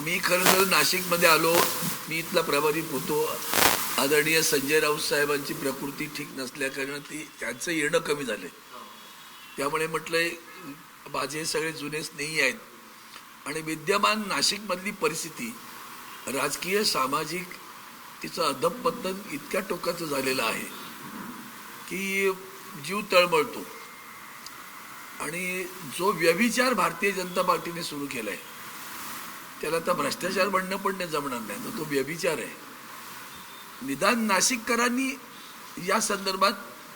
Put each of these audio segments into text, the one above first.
मी खरं तर नाशिकमध्ये आलो, मी इथला प्रभारी होतो. आदरणीय संजय राऊत साहेबांची प्रकृती ठीक नसल्याकारणे त्यांचं येणं कमी झालंय. त्यामुळे म्हटलंय माझे सगळे जुने स्नेही आहेत आणि विद्यमान नाशिकमधली परिस्थिती राजकीय सामाजिक तिचं अधपतन इतक्या टोकाचं झालेलं आहे की जीव तळमळतो. आणि जो व्यभिचार भारतीय जनता पार्टीने सुरू केलाय त्याला आता भ्रष्टाचार म्हणणं पण नाही जमणार नाही, तर तो व्यभिचार आहे. निदान नाशिककरांनी या संदर्भात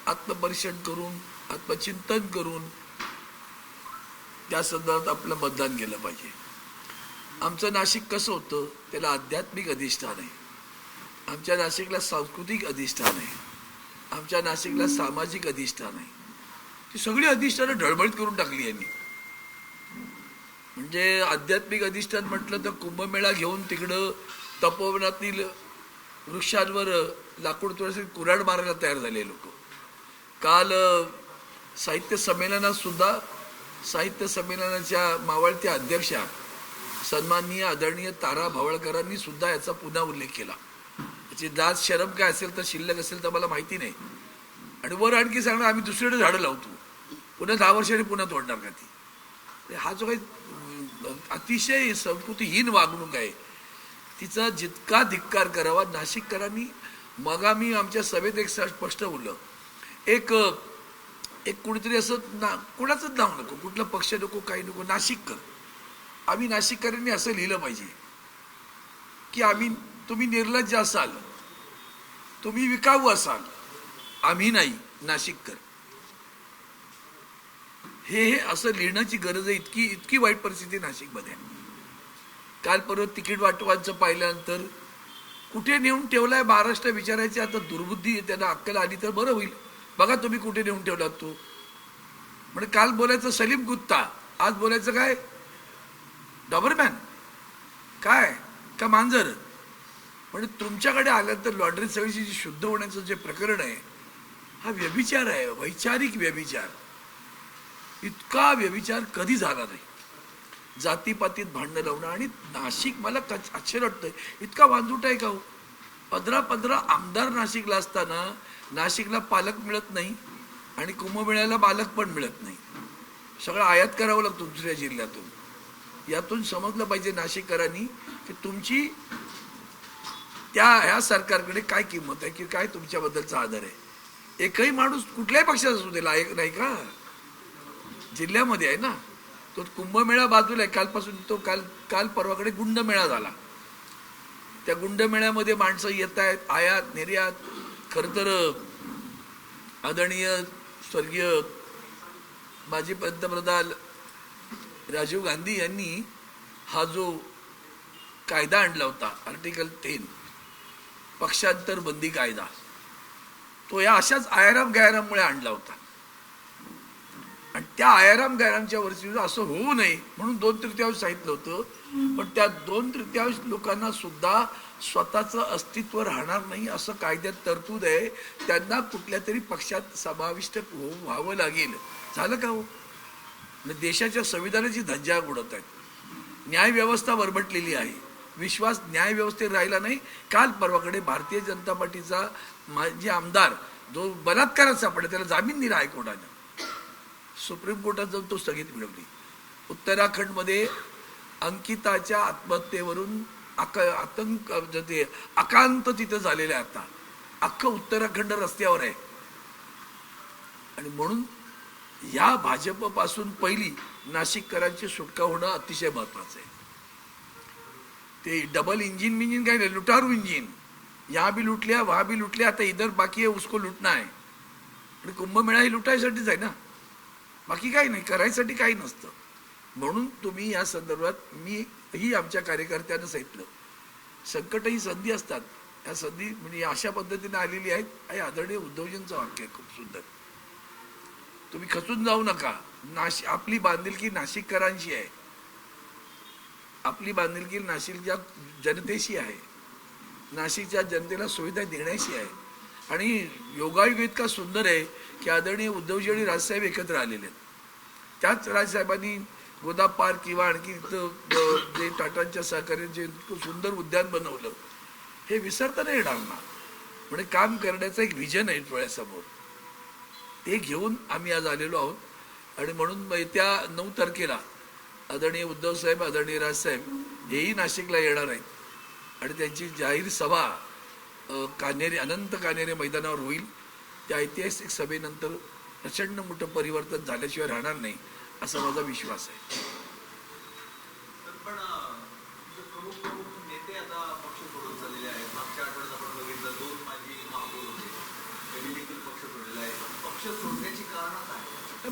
आत्मपरीक्षण करून आत्मचिंतन करून त्या संदर्भात आपलं मतदान केलं पाहिजे. आमचं नाशिक कसं होतं, त्याला आध्यात्मिक अधिष्ठान आहे. आमच्या नाशिकला सांस्कृतिक अधिष्ठान आहे. आमच्या नाशिकला सामाजिक अधिष्ठान आहे. ती सगळी अधिष्ठानं ढळमळीत करून टाकली यांनी. म्हणजे आध्यात्मिक अधिष्ठान म्हटलं तर कुंभमेळा घेऊन तिकडं तपोवनातील वृक्षांवर लाकूड तोडण्यासाठी कुऱ्हाड मारायला तयार झाले लोक. काल साहित्य संमेलनात सुद्धा साहित्य संमेलनाच्या मावळत्या अध्यक्षा सन्माननीय आदरणीय तारा भावळकरांनी सुद्धा याचा पुन्हा उल्लेख केला. त्याची दात शरम काय असेल तर शिल्लक असेल तर मला माहिती नाही. आणि वर आणखी सांगणार आम्ही दुसरीकडे झाडं लावतो, पुन्हा 10 वर्षांनी पुन्हा तोडणार का ती. हा जो काही अतिशय संस्कृतीहीन वागणूक आहे तिचा जितका धिक्कार करावा नाशिककरांनी. मग आम्ही आमच्या सभेत एक स्पष्ट बोललं, एक कुणीतरी असं कोणाचंच नाव नको, कुठला पक्ष नको, काही नको, नाशिककर. आम्ही नाशिककरांनी असं लिहिलं पाहिजे की तुम्ही निर्लज्ज असाल, तुम्ही विकाऊ असाल, आम्ही नाही, नाशिककर. हे असं लिहिण्याची गरज आहे. इतकी वाईट परिस्थिती नाशिकमध्ये आहे. काल परवा तिकीट वाटवांचं पाहिल्यानंतर कुठे नेऊन ठेवलाय महाराष्ट्र विचारायची आता दुर्बुद्धी त्यांना अक्कल आली तर बरं होईल. बघा तुम्ही कुठे नेऊन ठेवलात तो. म्हणजे काल बोलायचं सलीम गुत्ता, आज बोलायचं काय डॉबरमॅन काय का मांजर. म्हणजे तुमच्याकडे आल्यानंतर लॉन्ड्री सगळीची जी शुद्ध होण्याचं जे प्रकरण आहे हा व्यभिचार आहे, वैचारिक व्यभिचार. इतका व्यभिचार कधी झाला नाही. जातीपातीत भांडणं लावणं. आणि नाशिक मला आश्चर्य वाटतंय इतका वांजूट आहे का हो. 15 आमदार नाशिकला असताना नाशिकला पालक मिळत नाही आणि कुंभमेळ्याला बालक पण मिळत नाही. सगळं आयात करावं लागतं दुसऱ्या जिल्ह्यातून. यातून समजलं पाहिजे नाशिककरांनी की तुमची ह्या सरकारकडे काय किंमत आहे, की काय तुमच्याबद्दलचा आदर आहे. एकही माणूस कुठल्याही पक्षाचा असू दे लायक नाही का जिल्ह्यामध्ये आहे ना. तो कुंभमेळा बाजूला आहे. कालपासून तो काल परवाकडे गुंडमेळा झाला. त्या गुंडमेळ्यामध्ये माणसं येत आहेत, आयात निर्यात. खरं तर आदरणीय स्वर्गीय माजी पंतप्रधान राजीव गांधी यांनी हा जो कायदा आणला होता आर्टिकल 3 पक्षांतर बंदी कायदा, तो या अशाच आयाराम गैराममुळे आणला होता. आणि त्या आयाराम गैरामच्या वरची असं होऊ नये म्हणून 2/3 सांगितलं होतं. पण त्या 2/3 लोकांना सुद्धा स्वतःचं अस्तित्व राहणार नाही असं कायद्यात तरतूद आहे. त्यांना कुठल्या तरी पक्षात समाविष्ट व्हावं लागेल. झालं का हो. देशाच्या संविधानाची धज्जा उडत आहेत. न्यायव्यवस्था बरबटलेली आहे. विश्वास न्यायव्यवस्थेत राहिला नाही. काल परवाकडे भारतीय जनता पार्टीचा माजी आमदार जो बलात्कारात सापडला त्याला जामीन दिला हायकोर्टाने. सुप्रीम कोर्टात जाऊन तो स्थगित मिळवली. उत्तराखंडमध्ये अंकिताच्या आत्महत्येवरून आकांत तिथं झालेलं आहे. आता अख्खं उत्तराखंड रस्त्यावर आहे. आणि म्हणून या भाजपपासून पहिली नाशिककरांची सुटका होणं अतिशय महत्वाचं आहे. ते डबल इंजिन काय नाही, लुटारू इंजिन. यहाँ भी लूट लिया वहाँ भी लूट लिया, आता इधर बाकी है उसको लुटना है. आणि कुंभमेळा ही लुटायसाठीच आहे ना, बाकी काही नाही, करायसाठी काही नसतं. म्हणून तुम्ही या संदर्भात मी आमच्या कार्यकर्त्यांना सांगितलं, संकट ही संधी असतात. या संधी म्हणजे अशा पद्धतीने आलेली आहेत. आणि आदरणीय उद्धवजींचं वाक्य आहे खूप सुंदर, तुम्ही खचून जाऊ नका. आपली बांधिलकी नाशिककरांशी आहे. आपली बांधिलकी नाशिकच्या जनतेशी आहे. नाशिकच्या जनतेला सुविधा देण्याशी आहे. आणि योगायोग इतका सुंदर आहे की आदरणीय उद्धवजी आणि राजसाहेब एकत्र आलेले आहेत. त्याच राजसाहेबांनी गोदा पार्क किंवा आणखी इथं जे टाटांच्या सहकार्याने इतकं सुंदर उद्यान बनवलं हे विसरता नाही येणार ना. म्हणजे काम करण्याचं एक विजन आहे डोळ्यासमोर, ते घेऊन आम्ही आज आलेलो आहोत. आणि म्हणून येत्या 9 तारखेला आदरणीय उद्धव साहेब, आदरणीय राजसाहेब हेही नाशिकला येणार आहेत आणि त्यांची जाहीर सभा कान्हेरे, अनंत कान्हेरे मैदानावर होईल. त्या ऐतिहासिक सभेनंतर प्रचंड मोठं परिवर्तन झाल्याशिवाय राहणार नाही असा माझा विश्वास आहे.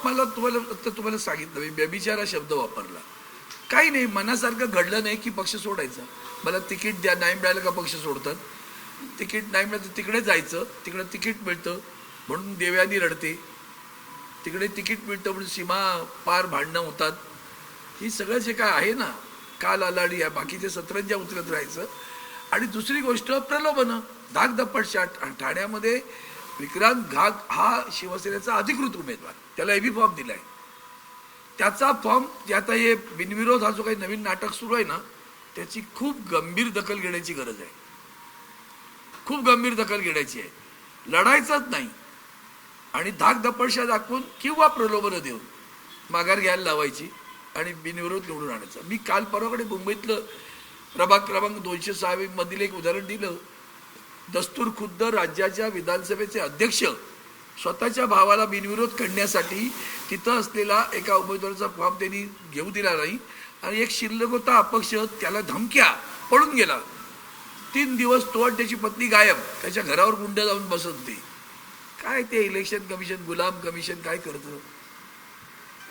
मला तुम्हाला सांगितलं, मी व्यभिचार हा शब्द वापरला. काही नाही, मनासारखं घडलं नाही की पक्ष सोडायचा. मला तिकीट द्या, नाही मिळालं का पक्ष सोडतात. तिकीट नाही मिळालं तर तिकडे जायचं, तिकडे तिकीट मिळतं म्हणून देवयानी रडते, तिकडे तिकीट मिळतं म्हणून सीमा पार भांडणं होतात. ही सगळं जे काय आहे ना, काल आलाडी या बाकीचे सतरंजा उतरत राहायचं. आणि दुसरी गोष्ट प्रलोभनं, धाकधप्पट. ठाण्यामध्ये विक्रांत घाग हा शिवसेनेचा अधिकृत उमेदवार, त्याला एबी फॉर्म दिलाय. त्याचा फॉर्म आता हे बिनविरोध हा जो काही नवीन नाटक सुरू आहे ना, त्याची खूप गंभीर दखल घेण्याची गरज आहे. खूप गंभीर दखल घेण्याची आहे. लढायचंच नाही आणि धाकधप्पटशा दाखवून किंवा प्रलोभनं देऊन माघार घ्यायला लावायची आणि बिनविरोध निवडून आणायचं. मी काल परवाकडे मुंबईतलं प्रभाग क्रमांक 206 मधील एक उदाहरण दिलं. दस्तूर खुद्द राज्याच्या विधानसभेचे अध्यक्ष स्वतःच्या भावाला बिनविरोध करण्यासाठी तिथं असलेला एका उमेदवाराचा फॉर्म त्यांनी घेऊ दिला नाही आणि एक शिल्लक होता अपक्ष, त्याला धमक्या, पळून गेला. 3 दिवस तो आणि त्याची पत्नी गायब. त्याच्या घरावर गुंड जाऊन बसत होती. काय ते इलेक्शन कमिशन, गुलाम कमिशन काय करतं?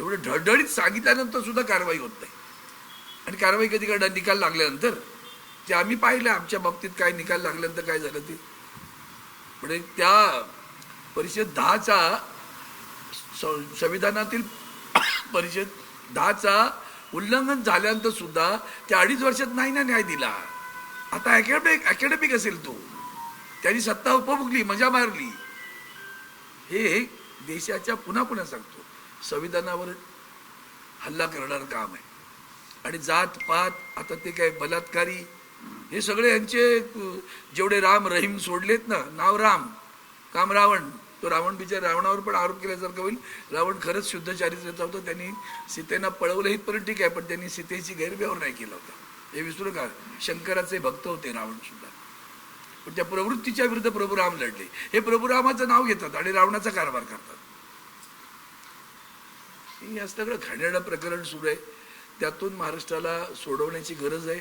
एवढं ढळढळीत सांगितल्यानंतर सुद्धा कारवाई होत नाही. आणि कारवाई कधी करणार? निकाल लागल्यानंतर. ते आम्ही पाहिलं आमच्या बाबतीत काय निकाल लागल्यानंतर काय झालं ते. म्हणजे त्या परिषद 10चा संविधानातील परिषद 10चा उल्लंघन झाल्यानंतर सुद्धा त्या 2.5 वर्षात नाही ना न्याय दिला. आता अकॅडमिक असेल तो, त्यांनी सत्ता उपभोगली, मजा मारली. हे देशाच्या पुन्हा सांगतो संविधानावर हल्ला करणारं काम आहे. आणि जात पात, आता ते काय बलात्कारी, हे सगळे यांचे जेवढे राम रहीम सोडलेत ना, नाव राम, काम रावण. तो रावण बिचारा, रावणावर पण आरोप केल्यासारखं होईल. रावण खरंच शुद्ध चारित्र्याचा होता, त्यांनी सीतेना पळवलं इथपर्यंत ठीक आहे, पण त्यांनी सीतेची गैरव्यवहार नाही केला होता, हे विसरू नका. शंकराचे भक्त होते रावण सुद्धा, पण त्या प्रवृत्तीच्या विरुद्ध प्रभू राम लढले. हे प्रभू रामाचं नाव घेतात आणि रावणाचा कारभार करतात. हे सगळं घाणेरडं प्रकरण सुरू आहे. त्यातून महाराष्ट्राला सोडवण्याची गरज आहे.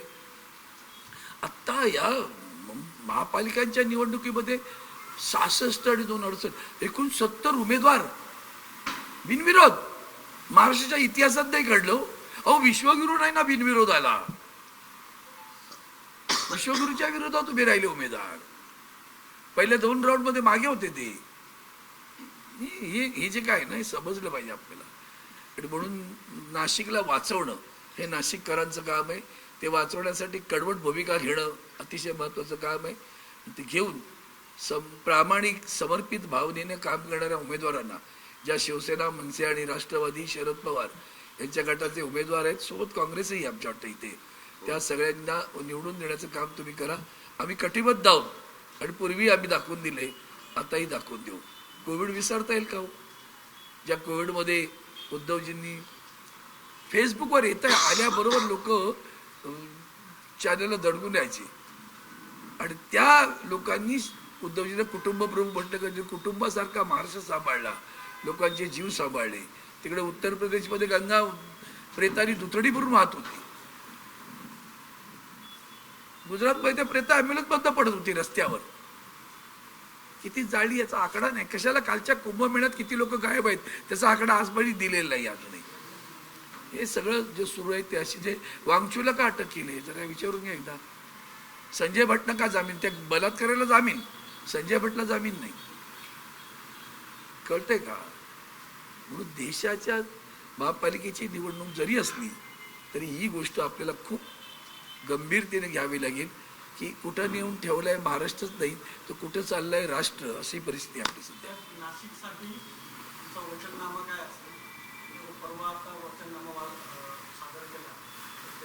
आत्ता या महापालिकांच्या निवडणुकीमध्ये 66 आणि 2 68 एकूण 70 उमेदवार बिनविरोध. महाराष्ट्राच्या इतिहासात नाही घडलं. अहो, विश्वगुरू नाही ना बिनविरोध आला. विश्वगुरूच्या विरोधात उभे राहिले उमेदवार. पहिल्या 2 राऊंडमध्ये मागे होते ते. हे जे काय नाही समजलं पाहिजे आपल्याला. आणि म्हणून नाशिकला वाचवणं हे नाशिककरांचं काम आहे. ते वाचवण्यासाठी कडवट भूमिका घेणं अतिशय महत्त्वाचं काम आहे. ते घेऊन प्रामाणिक समर्पित भावनेने काम करणाऱ्या उमेदवारांना, ज्या शिवसेना, मनसे आणि राष्ट्रवादी, शरद पवार यांच्या गटाचे उमेदवार आहेत, सोबत काँग्रेसही आमच्या वाटतं इथे, त्या सगळ्यांना निवडून देण्याचं काम तुम्ही करा. आम्ही कटिबद्ध आहोत आणि पूर्वी आम्ही दाखवून दिले, आताही दाखवून देऊ. कोविड विसरता येईल का हो? ज्या कोविडमध्ये उद्धवजींनी फेसबुकवर आल्याबरोबर लोक चॅनलला दडकून यायचे आणि त्या लोकांनी उद्धवजींना कुटुंब प्रमुख म्हटलं का, कुटुंबासारखा महाराष्ट्र सांभाळला, लोकांचे जीव सांभाळले. तिकडे उत्तर प्रदेशमध्ये गंगा प्रेतानी दुथडी भरून वाहत होती. गुजरातमध्ये त्या प्रेता ॲम्ब्युलन्स बंद पडत होती रस्त्यावर. किती जाळी याचा आकडा नाही. कशाला कालच्या कुंभमेळ्यात किती लोक गायब आहेत त्याचा आकडा आजपर्यंत दिलेला नाही अजूनही. हे सगळं जे सुरू आहे ते असे जे वांगचूला का अटक केली जरा विचारून घ्या एकदा. संजय भटना का जामीन? त्या बलात्काराला जामीन, संजय भटला जामीन नाही. कळतंय का? म्हणून देशाच्या महापालिकेची निवडणूक जरी असली तरी ही गोष्ट आपल्याला खूप गंभीरतेने घ्यावी लागेल की कुठं नेऊन ठेवलंय महाराष्ट्रच नाही तर कुठं चाललंय राष्ट्र, अशी परिस्थिती आपली सध्या. नाशिकसाठी वचननामा काय असेल? परवा आता वचननामा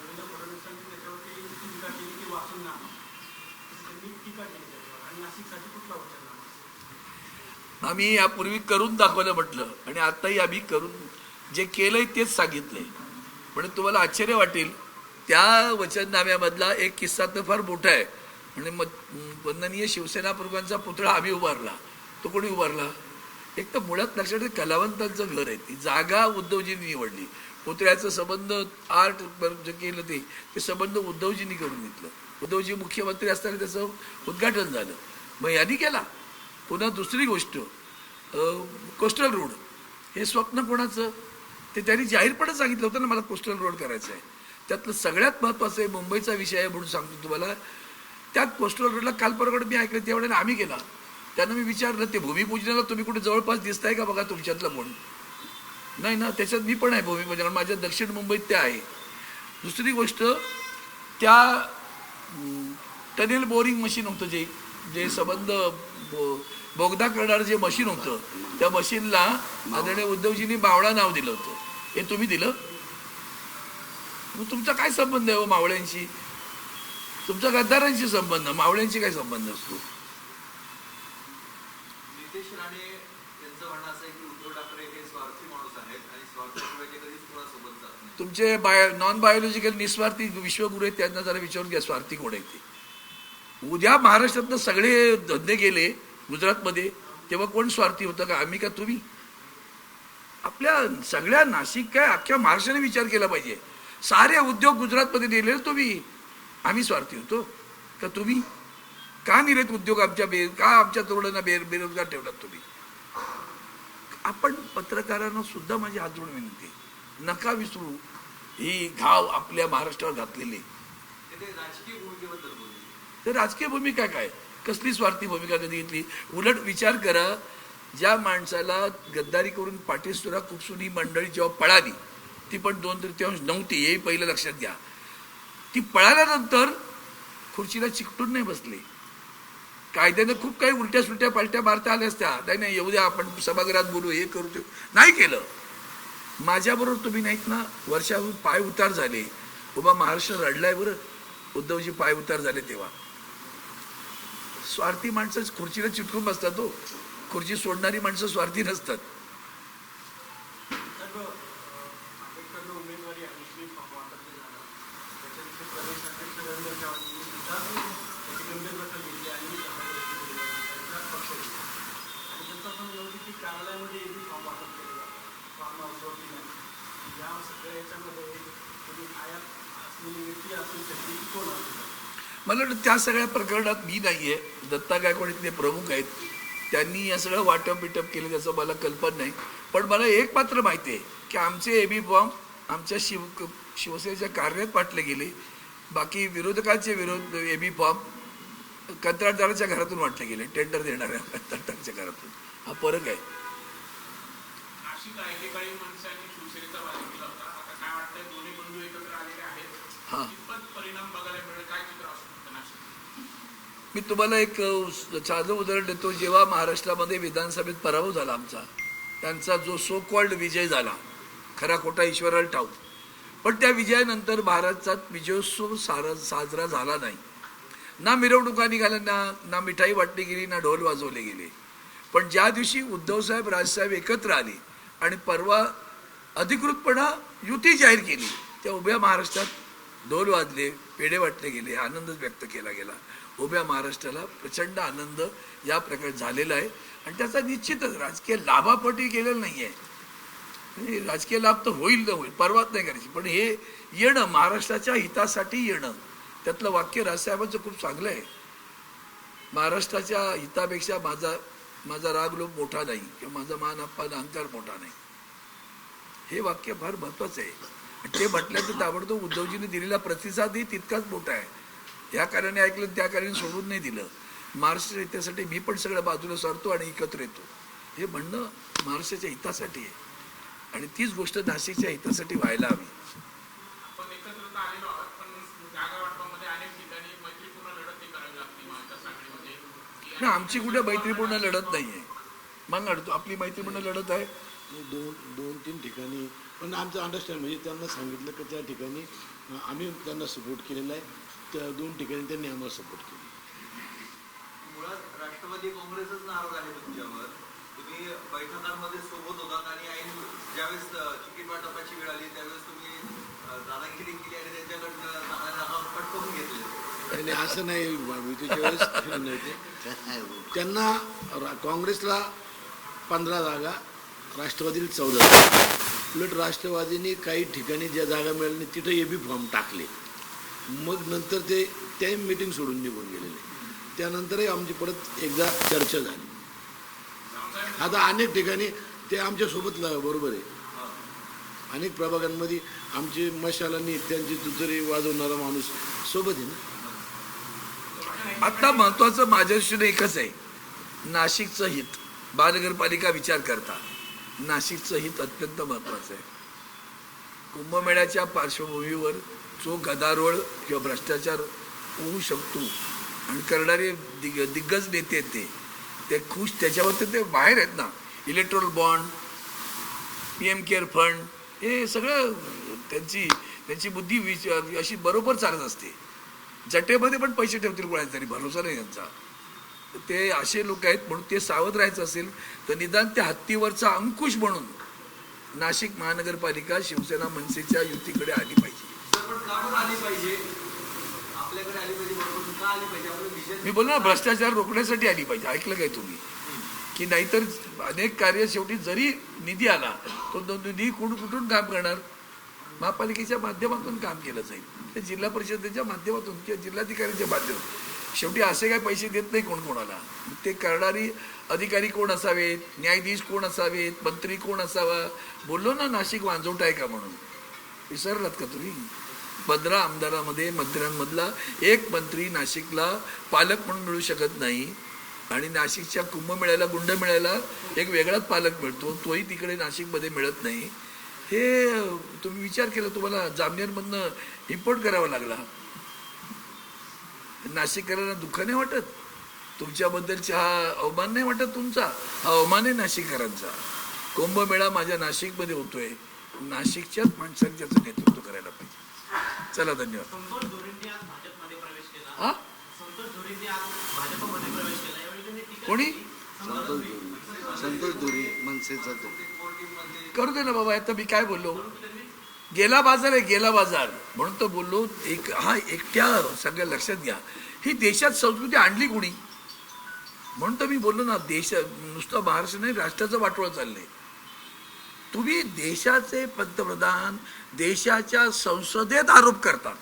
देवेंद्र फडणवीसांनी त्याच्यावरती टीका केली की वाचून त्यांनी टीका केली त्याच्यावर, आणि नाशिकसाठी कुठला वचननामा? आम्ही यापूर्वी करून दाखवलं म्हटलं, आणि आताही आम्ही करून जे केलंय तेच सांगितलंय. पण तुम्हाला आश्चर्य वाटेल, त्या वचननाम्यामधला एक किस्सा तर फार मोठा आहे. म्हणजे वंदनीय शिवसेना प्रमुखांचा पुतळा आम्ही उभारला. तो कोणी उभारला? एक तर मुळात लक्षात ठेवा, कलावंतांचं घर आहे, ती जागा उद्धवजींनी निवडली. पुतळ्याचं संबंध आर्ट जे केलं ते संबंध उद्धवजींनी करून घेतलं. उद्धवजी मुख्यमंत्री असताना त्याचं उद्घाटन झालं, मग यांनी केला. पुन्हा दुसरी गोष्ट, कोस्टल रोड हे स्वप्न कोणाचं? ते त्यांनी जाहीरपणे सांगितलं होतं ना, मला कोस्टल रोड करायचं आहे. त्यातलं सगळ्यात महत्त्वाचं आहे, मुंबईचा विषय आहे म्हणून सांगतो तुम्हाला. त्या कोस्टल रोडला काल परवाकडे मी ऐकलं, त्यावेळेला आम्ही गेला. त्यांना मी विचारलं, ते भूमिपूजनाला तुम्ही कुठे जवळपास दिसताय का बघा तुमच्यातलं म्हणून. नाही ना, त्याच्यात मी पण आहे भूमिपूजन, माझ्या दक्षिण मुंबईत त्या आहे. दुसरी गोष्ट, त्या टनेल बोरिंग मशीन होतं, जे संबंध बोगदा करणारं जे मशीन होतं, त्या मशीनला आदरणीय उद्धवजींनी मावळा नाव दिलं होतं. हे तुम्ही दिलं? मग तुमचा काय संबंध आहे हो मावळ्यांशी? तुमचा गद्दारांशी संबंध, मावळ्यांशी काय संबंध असतो? नितेश राणे यांचं म्हणणं असं आहे की उद्धव ठाकरे हे स्वार्थी माणूस आहेत आणि स्वार्थाशिवाय ते कधीच कोणासोबत जात नाही. तुमचे नॉन बायोलॉजिकल निस्वार्थी विश्वगुरु आहेत, त्यांना जरा विचारून घ्या स्वार्थी कोण आहे ते. उद्या महाराष्ट्रातनं सगळे धंदे गेले गुजरातमध्ये, तेव्हा कोण स्वार्थी होतं का? आम्ही का तुम्ही? आपल्या सगळ्या नाशिक काय अख्ख्या महाराष्ट्राने विचार केला पाहिजे. सारे उद्योग गुजरातमध्ये नेले तुम्ही, आम्ही स्वार्थी होतो का तुम्ही? का निरेत उद्योग का आमच्या तरुणांना बेरोजगार ठेवलात तुम्ही? आपण पत्रकारांना सुद्धा माझी हात जोडून विनंती आहे, नका विसरू ही घाव आपल्या महाराष्ट्रावर घातलेली. ते राजकीय भूमिकेबद्दल बोलले. तर राजकीय भूमिका काय? कसली स्वार्थी भूमिका कधी घेतली? उलट विचार करा, ज्या माणसाला गद्दारी करून पाठीसुरा खुपसून ही मंडळी जेव्हा पळाली, ती पण 2/3 नव्हती, हे पहिलं लक्षात घ्या. ती पळाल्यानंतर खुर्चीला चिकटून नाही बसले. कायद्याने खूप काही उलट्या सुलट्या पालट्या मारता आल्या असत्या, नाही येऊ द्या आपण सभागृहात बोलू, हे करू, ते नाही केलं. माझ्याबरोबर तुम्ही नाहीत ना, वर्षाहून पाय उतार झाले. उभा महाराष्ट्र रडलाय बरं, उद्धवजी पाय उतार झाले तेव्हा. स्वार्थी माणसं खुर्चीला चिटकून बसतात हो, खुर्ची सोडणारी माणसं स्वार्थी नसतात. आंबेडकरनं उमेदवारी आणि फॉर्म वाटप झाला, त्याच्यानंतर प्रदेश अध्यक्ष रवींद्र चव्हाणांनी सुद्धा त्याची गंभीर दखल घेतली आणि पक्ष घेतला. आणि त्यांचा पण विरोध की कार्यालयामध्ये फॉर्म वाटप केले जातात, फॉर्म हाऊसवरती नाही. या सगळ्या याच्यामध्ये तुम्ही आयात असलेली व्यक्ती असू शकते की कोण असू शकते? मला वाटतं त्या सगळ्या प्रकरणात मी नाही आहे, दत्ता गायकवाड इथले प्रमुख आहेत, त्यांनी या सगळं वाटप बिटप केलं त्याचं मला कल्पना नाही. पण मला एक मात्र माहिती आहे की आमचे एबी फॉर्म आमच्या शिवसेनेच्या कार्यालयात वाटले गेले, बाकी विरोधकांचे एबी फॉर्म कंत्राटदाराच्या घरातून वाटले गेले, टेंडर देणाऱ्या कंत्राटदाराच्या घरातून. हा फरक आहे. नाशिक एकेकाळी मनसेने शिवसेनेचा वाद केला होता, आता काय वाटतंय दोन्ही बंधू एकत्र आलेले आहेत, हां, कितपत परिणाम बघायला मिळेल, काय चित्र असू शकतं नाशिक? मी तुम्हाला एक साधं उदाहरण देतो. जेव्हा महाराष्ट्रामध्ये विधानसभेत पराभव झाला आमचा, त्यांचा जो सो कॉल्ड विजय झाला, खरा खोटा ईश्वराला ठाऊक, पण त्या विजयानंतर महाराष्ट्रात विजयोत्सव साजरा झाला नाही. ना मिरवणुका निघाल्या, ना मिठाई वाटली गेली, ना ढोल वाजवले गेले. पण ज्या दिवशी उद्धवसाहेब राजसाहेब एकत्र आले आणि परवा अधिकृतपणा युती जाहीर केली, त्या उभ्या महाराष्ट्रात ढोल वाजले, पेढे वाटले गेले, आनंद व्यक्त केला गेला. उभ्या महाराष्ट्राला प्रचंड आनंद या प्रकारे झालेला आहे आणि त्याचा निश्चितच राजकीय लाभापोटी केलेला नाही आहे. राजकीय लाभ तर होईल तर होईल, परवाच नाही करायची, पण हे येणं महाराष्ट्राच्या हितासाठी येणं, त्यातलं वाक्य राजसाहेबांचं खूप चांगलं आहे. महाराष्ट्राच्या हितापेक्षा माझा राग लोभ मोठा नाही किंवा माझा मान अपमान अहंकार मोठा नाही, हे वाक्य फार महत्वाचं आहे. ते म्हटल्याचं ताबडतोब उद्धवजींनी दिलेला प्रतिसादही तितकाच मोठा आहे. या कारणाने ऐकलं, त्या कारणाने सोडून नाही दिलं. महाराष्ट्र हितासाठी मी पण सगळ्या बाजूला सरतो आणि एकत्र येतो, हे म्हणणं महाराष्ट्राच्या हितासाठी आहे आणि तीच गोष्ट नाशिकच्या हितासाठी व्हायला हवी. आपण एकत्र तर आलेलो आहोत, पण जागा वाटपामध्ये अनेक ठिकाणी मैत्रीपूर्ण लढत करावी लागते महाविकास आघाडीमध्ये. ना आमची कुठे मैत्रीपूर्ण लढत नाही आहे. मग लढतो, आपली मैत्रीपूर्ण लढत आहे. दोन तीन ठिकाणी, पण आमचं अंडरस्टँड म्हणजे त्यांना सांगितलं की त्या ठिकाणी आम्ही त्यांना सपोर्ट केलेला आहे, त्या 2 ठिकाणी त्यांनी आम्हाला सपोर्ट केला. मुळात राष्ट्रवादी काँग्रेसच नाराज आहे तुमच्यावर. तुम्ही बैठकांमध्ये सोबत होतात आणि ऐन ज्यावेळेस तिकीट वाटपाची वेळ आली त्यावेळेस तुम्ही दादागिरी केली आणि त्यांच्याकडनं जागा पटकवून घेतले. आणि असं नाही, युतीच्या वेळेस नाही ते. त्यांना काँग्रेसला 15 जागा, राष्ट्रवादीला 14 जागा. उलट राष्ट्रवादीने काही ठिकाणी ज्या जागा मिळाल्या नाही तिथं AB फॉर्म टाकले. मग नंतर ते मीटिंग सोडून निघून गेलेले. त्यानंतरही आमची परत एकदा चर्चा झाली. आता अनेक ठिकाणी ते आमच्यासोबत बरोबर आहे. अनेक प्रभागांमध्ये आमची मशालांनी त्यांची तुतरी वाजवणारा माणूस सोबत आहे ना. आता महत्वाचं माझ्या दृष्टीने एकच आहे, नाशिकचं हित. महानगरपालिका विचार करता नाशिकचं हित अत्यंत महत्वाचं आहे. कुंभमेळ्याच्या पार्श्वभूमीवर जो गदारोळ किंवा भ्रष्टाचार होऊ शकतो आणि करणारे दिग्गज नेते आहेत ते खुश, त्याच्यावर ते बाहेर आहेत ना. Electoral bond, PM care fund, हे सगळं त्यांची बुद्धी अशी बरोबर चालत असते. जटेमध्ये पण पैसे ठेवतील कोणाचे तरी, भरोसा नाही त्यांचा. ते असे लोक आहेत. म्हणून ते सावध राहायचं असेल तर निदान त्या हत्तीवरचा अंकुश म्हणून नाशिक महानगरपालिका शिवसेना मनसेच्या युतीकडे आली पाहिजे. पण का पण आली पाहिजे, आपल्याकडे आली पाहिजे, बरोबर का आली पाहिजे? आपलं विजन मी बोललो ना, भ्रष्टाचार रोखण्यासाठी आली पाहिजे. ऐकलं काय तुम्ही? की नाहीतर अनेक कार्य शेवटी जरी निधी आला तो निधी कुठून काम करणार? महापालिकेच्या माध्यमातून काम केलं जाईल, ते जिल्हा परिषदेच्या माध्यमातून किंवा जिल्हाधिकाऱ्यांच्या माध्यमातून. शेवटी असे काय पैसे देत नाही कोणाला. ते करणारी अधिकारी कोण असावेत, न्यायाधीश कोण असावेत, मंत्री कोण असावा. बोललो ना नाशिक वांजोट आहे का म्हणून, विसरलात का तुम्ही? 15 आमदारामध्ये मंत्र्यांमधला एक मंत्री नाशिकला पालक म्हणून मिळू शकत नाही. आणि नाशिकच्या कुंभमेळ्याला, गुंडमेळ्याला एक वेगळाच पालक मिळतो, तोही तिकडे नाशिकमध्ये मिळत नाही. हे तुम्ही विचार केला, तुम्हाला जामनेरमधनं इम्पोर्ट करावा लागला. नाशिककरांना दुःख नाही वाटत? तुमच्याबद्दलचा हा अवमान नाही वाटत? तुमचा हा अवमान आहे नाशिककरांचा. कुंभमेळा माझ्या नाशिकमध्ये होतोय, नाशिकच्याच माणसांनी त्याचं नेतृत्व करायला पाहिजे. चला, धन्यवाद. संतोष धोरेंनी आज भाजपमध्ये प्रवेश केला. हा, संतोष धोरेंनी आज भाजपमध्ये प्रवेश केला. यावेळी त्यांनी टीका कोणी? केली. संतोष धुरी मनसेचा तो. करू दे ना बाबा. आता मी काय बोललो? गेला बाजार आहे, गेला बाजार म्हणून तर बोललो. हा एकट्या सगळ्या लक्षात घ्या, ही देशात संस्कृती आणली कोणी? म्हणून तर मी बोललो ना, नुसतं महाराष्ट्र नाही, राष्ट्राचं वाटोळं चाललंय. तुम्ही देशाचे पंतप्रधान देशाच्या संसदेत आरोप करतात.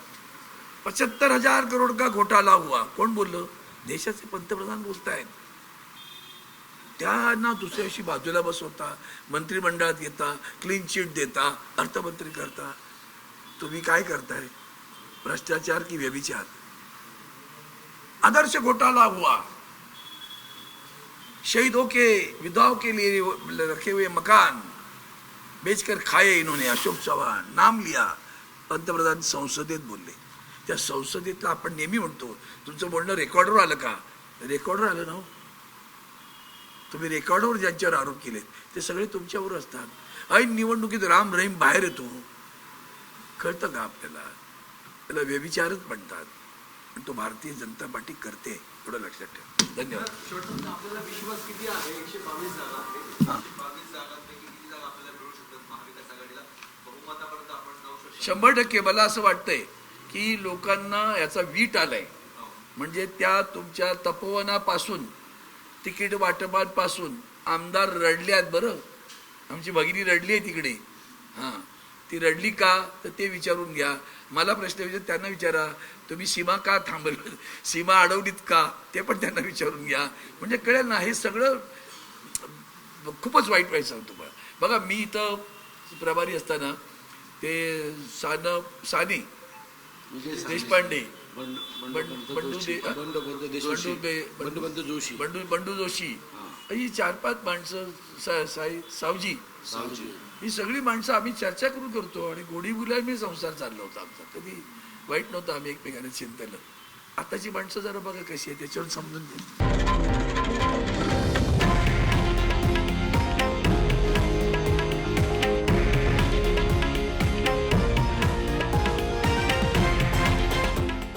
75,000 करोड का घोटाला हुआ, कोण बोललं? देशाचे पंतप्रधान बोलतायत. त्यांना दुसऱ्याशी बाजूला बसवता, मंत्रिमंडळात घेता, क्लीन चिट देता, अर्थमंत्री करता. तुम्ही काय करताय? भ्रष्टाचार की व्यभिचार? आदर्श घोटाला हुआ, शहीदों के विधवाओं के लिए रखे हुए मकान बेचकर खाए इन्होंने. अशोक चव्हाण नाम लिया. पंतप्रधान संसदेत बोलले. त्या संसदेतला आपण नेहमी म्हणतो, तुमचं बोलणं रेकॉर्डवर आलं का? रेकॉर्डवर आलं ना. तुम्ही रेकॉर्डवर ज्यांच्यावर आरोप केले ते सगळे तुमच्यावर असतात. ऐन निवडणुकीत राम रहीम बाहेर येतो, कळतं का आपल्याला? त्याला व्यभिचारच म्हणतात. पण तो भारतीय जनता पार्टी करते, एवढं लक्षात ठेवा. धन्यवाद. शेवटचा आपल्याला विश्वास किती आहे? 122 जागा आहे. 122 जागांपैकी किती जागा आपल्याला मिळू शकतात महाविकास आघाडीला? बहुमतापर्यंत आपण जाऊ शकतो? 100% मला असं वाटतंय की लोकांना याचा वीट आलाय. म्हणजे त्या तुमच्या तपोवनापासून, तिकीट वाटपापासून आमदार रडले आहेत. बरं, आमची भगिनी रडली आहे तिकडे. हां, ती रडली का तर ते विचारून घ्या. मला प्रश्न विचार, त्यांना विचारा तुम्ही सीमा का थांबवलं, सीमा अडवलीत का, ते पण त्यांना विचारून घ्या. म्हणजे कळेल ना. हे सगळं खूपच वाईट वाईट सांगतो तुम्हाला. बघा, मी इथं प्रभारी असताना ते साने देशपांडे, बंडू जोशी, बंडू जोशी, ही 4-5 माणसं, सावजी, ही सगळी माणसं आम्ही चर्चा करून करतो आणि गोडी गुलाबी संसार चालला होता आमचा. कधी वाईट नव्हतं, आम्ही एकमेकांना चिंतलं. आताची माणसं जरा बघा कशी आहे, त्याच्यावर समजून घ्या.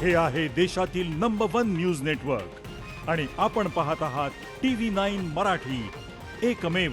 हे आहे देशातील नंबर 1 न्यूज नेटवर्क आणि आपण पाहत आहात TV9 मराठी, एकमेव.